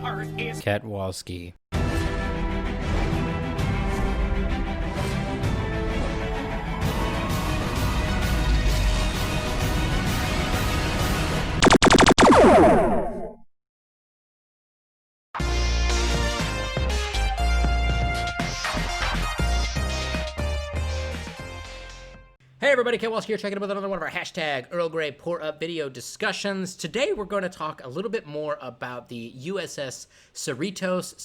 part is Ketwolski. Hey everybody, Ketwolski here, checking in with another one of our hashtag Earl Grey Pour Up video discussions. Today we're going to talk a little bit more about the USS Cerritos.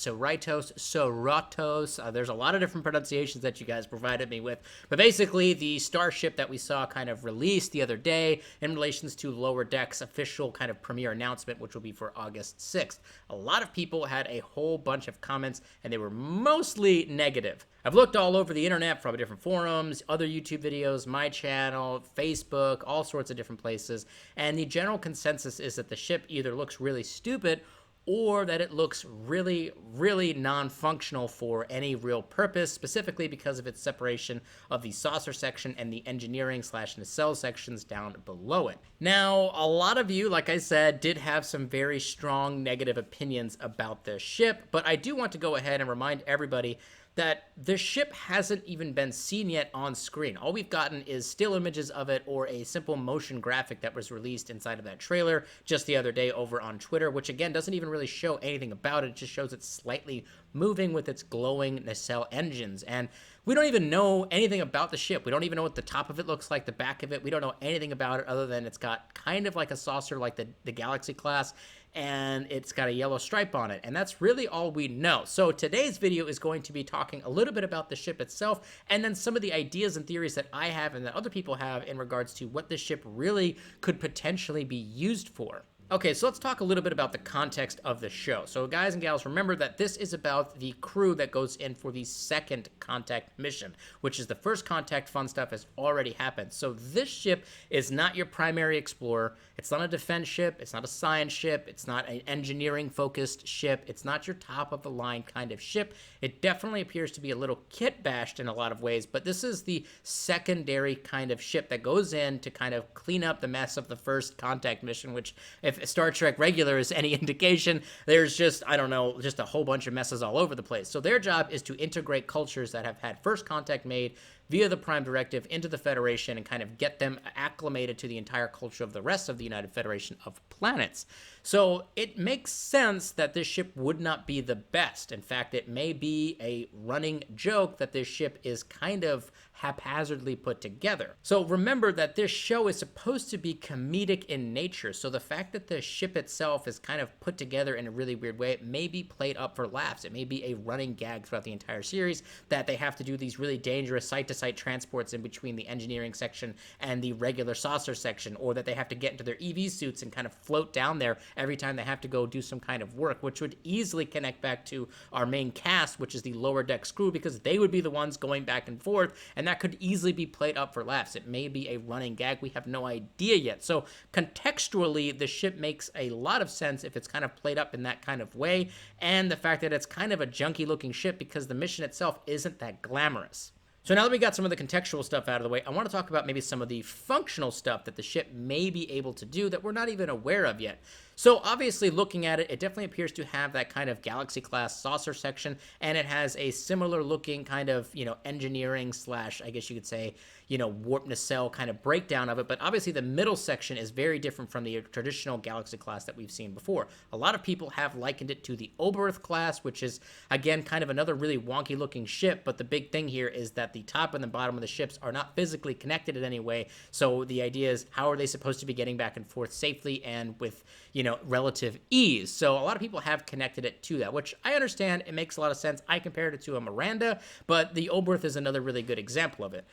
There's a lot of different pronunciations that you guys provided me with, but basically the starship that we saw kind of released the other day in relations to Lower Deck's official kind of premiere announcement, which will be for August 6th. A lot of people had a whole bunch of comments, and they were mostly negative. I've looked all over the internet, from different forums, other YouTube videos, my channel, Facebook, all sorts of different places, and the general consensus is that the ship either looks really stupid or that it looks really, really non-functional for any real purpose, specifically because of its separation of the saucer section and the engineering/nacelle sections down below it. Now, a lot of you, like I said, did have some very strong negative opinions about this ship, but I do want to go ahead and remind everybody that the ship hasn't even been seen yet on screen. All we've gotten is still images of it or a simple motion graphic that was released inside of that trailer just the other day over on Twitter, which again doesn't even really show anything about it. It just shows it slightly moving with its glowing nacelle engines. And we don't even know anything about the ship. We don't even know what the top of it looks like, the back of it. We don't know anything about it other than it's got kind of like a saucer like the Galaxy class, and it's got a yellow stripe on it, and that's really all we know. So today's video is going to be talking a little bit about the ship itself, and then some of the ideas and theories that I have and that other people have in regards to what this ship really could potentially be used for. Okay, so let's talk a little bit about the context of the show. So guys and gals, remember that this is about the crew that goes in for the second contact mission, which is the first contact fun stuff has already happened. So this ship is not your primary explorer. It's not a defense ship. It's not a science ship. It's not an engineering focused ship. It's not your top of the line kind of ship. It definitely appears to be a little kit bashed in a lot of ways, but this is the secondary kind of ship that goes in to kind of clean up the mess of the first contact mission, which if Star Trek Regular is any indication, there's just, I don't know, just a whole bunch of messes all over the place. So their job is to integrate cultures that have had first contact made via the Prime Directive into the Federation and kind of get them acclimated to the entire culture of the rest of the United Federation of Planets. So it makes sense that this ship would not be the best. In fact, it may be a running joke that this ship is kind of haphazardly put together. So remember that this show is supposed to be comedic in nature. So the fact that the ship itself is kind of put together in a really weird way, it may be played up for laughs. It may be a running gag throughout the entire series that they have to do these really dangerous site-to-site transports in between the engineering section and the regular saucer section, or that they have to get into their EV suits and kind of float down there every time they have to go do some kind of work, which would easily connect back to our main cast, which is the lower deck crew, because they would be the ones going back and forth, and that could easily be played up for laughs. It may be a running gag. We have no idea yet. So contextually, the ship makes a lot of sense if it's kind of played up in that kind of way, and the fact that it's kind of a junky looking ship because the mission itself isn't that glamorous. So now that we got some of the contextual stuff out of the way, I want to talk about maybe some of the functional stuff that the ship may be able to do that we're not even aware of yet. So obviously, looking at it, it definitely appears to have that kind of Galaxy class saucer section, and it has a similar looking kind of, engineering slash, I guess you could say, warp nacelle kind of breakdown of it. But obviously the middle section is very different from the traditional Galaxy class that we've seen before. A lot of people have likened it to the Oberth class, which is, again, kind of another really wonky looking ship. But the big thing here is that the top and the bottom of the ships are not physically connected in any way. So the idea is, how are they supposed to be getting back and forth safely and with, relative ease? So a lot of people have connected it to that, which I understand. It makes a lot of sense. I compared it to a Miranda, but the Oberth is another really good example of it.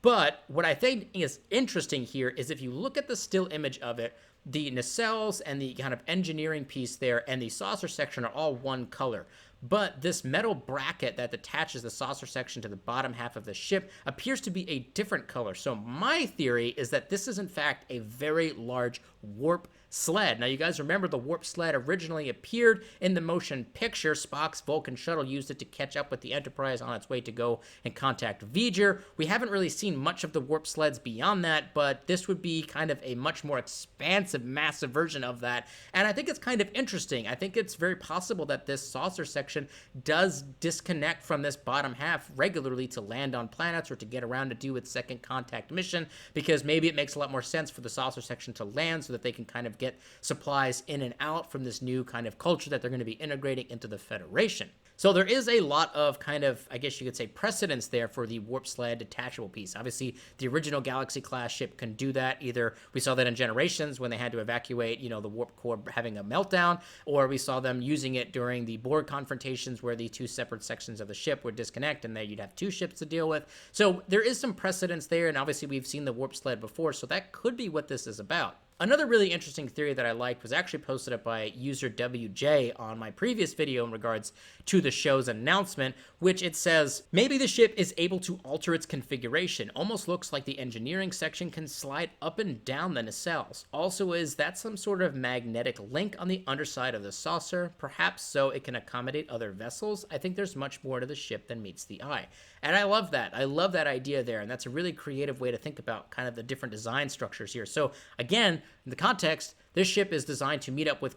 But what I think is interesting here is if you look at the still image of it, the nacelles and the kind of engineering piece there and the saucer section are all one color. But this metal bracket that attaches the saucer section to the bottom half of the ship appears to be a different color. So my theory is that this is in fact a very large warp Sled. Now, you guys remember the warp sled originally appeared in the motion picture. Spock's Vulcan shuttle used it to catch up with the Enterprise on its way to go and contact V'ger. We haven't really seen much of the warp sleds beyond that, but this would be kind of a much more expansive, massive version of that. And I think it's kind of interesting. I think it's very possible that this saucer section does disconnect from this bottom half regularly to land on planets or to get around to do its second contact mission, because maybe it makes a lot more sense for the saucer section to land so that they can kind of get supplies in and out from this new kind of culture that they're going to be integrating into the Federation. So there is a lot of kind of, I guess you could say, precedence there for the warp sled detachable piece. Obviously, the original Galaxy class ship can do that. Either we saw that in Generations when they had to evacuate, you know, the warp core having a meltdown, or we saw them using it during the Borg confrontations where the two separate sections of the ship would disconnect and then you'd have two ships to deal with. So there is some precedence there, and obviously we've seen the warp sled before, so that could be what this is about. Another really interesting theory that I liked was actually posted up by user WJ on my previous video in regards to the show's announcement, which it says, maybe the ship is able to alter its configuration. Almost looks like the engineering section can slide up and down the nacelles. Also, is that some sort of magnetic link on the underside of the saucer? Perhaps so it can accommodate other vessels. I think there's much more to the ship than meets the eye. And I love that. I love that idea there, and that's a really creative way to think about kind of the different design structures here. So again, in the context, this ship is designed to meet up with,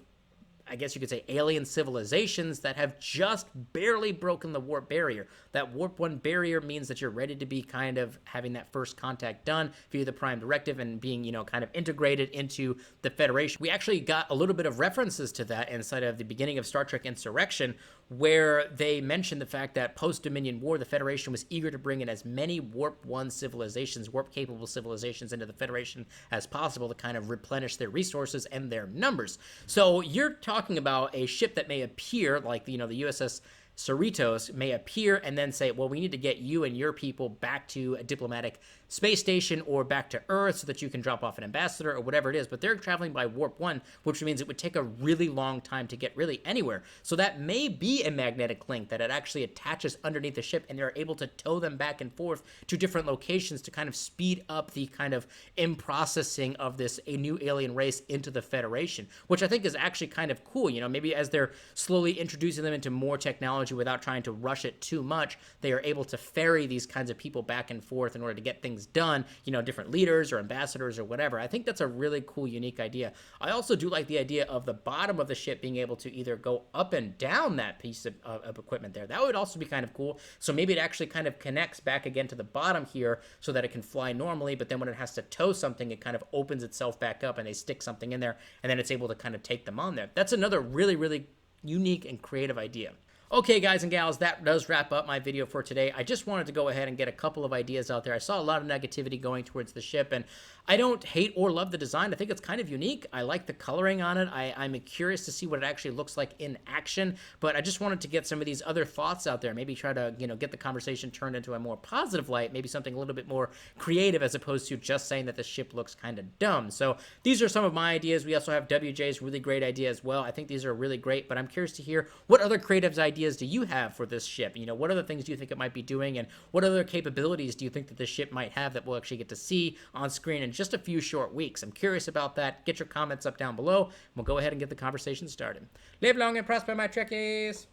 I guess you could say, alien civilizations that have just barely broken the warp barrier. That warp 1 barrier means that you're ready to be kind of having that first contact done via the Prime Directive and being, you know, kind of integrated into the Federation. We actually got a little bit of references to that inside of the beginning of Star Trek Insurrection, where they mentioned the fact that post-Dominion War, the Federation was eager to bring in as many Warp 1 civilizations, warp-capable civilizations into the Federation as possible to kind of replenish their resources and their numbers. So you're talking about a ship that may appear, like, you know, the USS Cerritos may appear and then say, well, we need to get you and your people back to a diplomatic space station or back to Earth so that you can drop off an ambassador or whatever it is. But they're traveling by warp 1, which means it would take a really long time to get really anywhere. So that may be a magnetic link that it actually attaches underneath the ship, and they're able to tow them back and forth to different locations to kind of speed up the kind of in-processing of this a new alien race into the Federation, which I think is actually kind of cool. You know, maybe as they're slowly introducing them into more technology without trying to rush it too much, they are able to ferry these kinds of people back and forth in order to get things done, you know, different leaders or ambassadors or whatever. I think that's a really cool, unique idea. I also do like the idea of the bottom of the ship being able to either go up and down that piece of equipment there. That would also be kind of cool. So maybe it actually kind of connects back again to the bottom here so that it can fly normally, but then when it has to tow something, it kind of opens itself back up and they stick something in there, and then it's able to kind of take them on there. That's another really, really unique and creative idea. Okay, guys and gals, that does wrap up my video for today. I just wanted to go ahead and get a couple of ideas out there. I saw a lot of negativity going towards the ship, and I don't hate or love the design. I think it's kind of unique. I like the coloring on it. I'm curious to see what it actually looks like in action, but I just wanted to get some of these other thoughts out there, maybe try to, you know, get the conversation turned into a more positive light, maybe something a little bit more creative as opposed to just saying that the ship looks kind of dumb. So these are some of my ideas. We also have WJ's really great idea as well. I think these are really great, but I'm curious to hear what other creative ideas do you have for this ship? You know, what other things do you think it might be doing, and what other capabilities do you think that this ship might have that we'll actually get to see on screen in just a few short weeks? I'm curious about that. Get your comments up down below, and we'll go ahead and get the conversation started. Live long and prosper, my Trekkies!